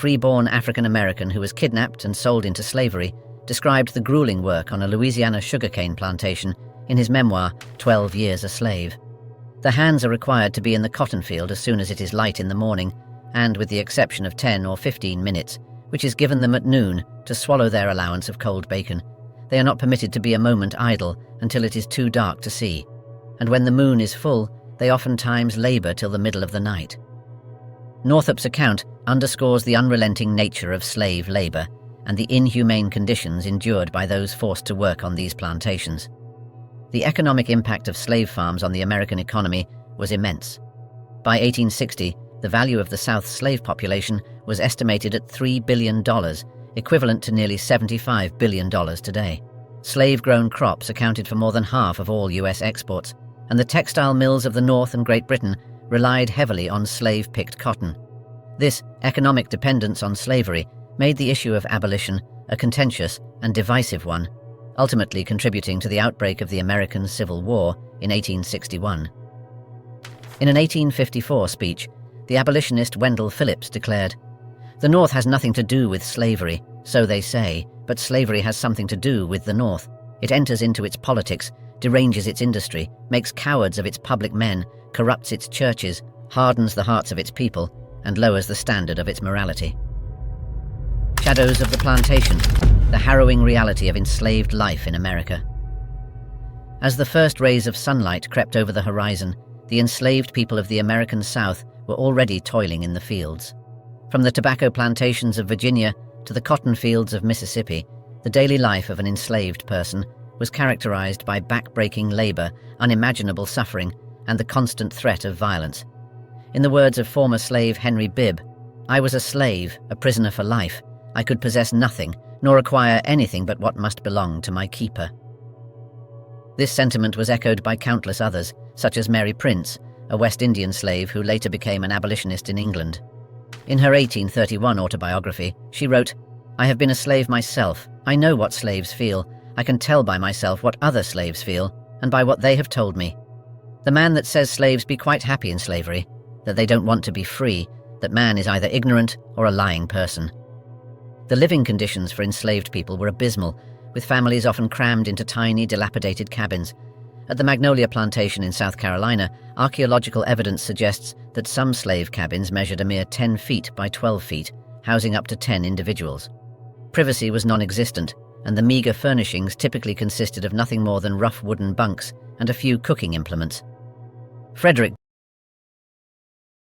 free-born African American who was kidnapped and sold into slavery, described the grueling work on a Louisiana sugarcane plantation in his memoir, 12 Years a Slave. The hands are required to be in the cotton field as soon as it is light in the morning, and with the exception of 10 or 15 minutes, which is given them at noon to swallow their allowance of cold bacon, they are not permitted to be a moment idle until it is too dark to see, and when the moon is full, they oftentimes labour till the middle of the night. Northup's account underscores the unrelenting nature of slave labour and the inhumane conditions endured by those forced to work on these plantations. The economic impact of slave farms on the American economy was immense. By 1860, the value of the South's slave population was estimated at $3 billion, equivalent to nearly $75 billion today. Slave-grown crops accounted for more than half of all U.S. exports, and the textile mills of the North and Great Britain relied heavily on slave-picked cotton. This economic dependence on slavery made the issue of abolition a contentious and divisive one, ultimately contributing to the outbreak of the American Civil War in 1861. In an 1854 speech, the abolitionist Wendell Phillips declared, "The North has nothing to do with slavery, so they say, but slavery has something to do with the North. It enters into its politics, deranges its industry, makes cowards of its public men, corrupts its churches, hardens the hearts of its people, and lowers the standard of its morality." Shadows of the Plantation, the harrowing reality of enslaved life in America. As the first rays of sunlight crept over the horizon, the enslaved people of the American South were already toiling in the fields. From the tobacco plantations of Virginia to the cotton fields of Mississippi, the daily life of an enslaved person was characterized by back-breaking labor, unimaginable suffering, and the constant threat of violence. In the words of former slave Henry Bibb, "I was a slave, a prisoner for life. I could possess nothing, nor acquire anything but what must belong to my keeper." This sentiment was echoed by countless others, such as Mary Prince, a West Indian slave who later became an abolitionist in England. In her 1831 autobiography, she wrote, "I have been a slave myself. I know what slaves feel. I can tell by myself what other slaves feel, and by what they have told me. The man that says slaves be quite happy in slavery, that they don't want to be free, that man is either ignorant or a lying person." The living conditions for enslaved people were abysmal, with families often crammed into tiny, dilapidated cabins. At the Magnolia Plantation in South Carolina, archaeological evidence suggests that some slave cabins measured a mere 10 feet by 12 feet, housing up to 10 individuals. Privacy was non-existent, and the meager furnishings typically consisted of nothing more than rough wooden bunks and a few cooking implements. Frederick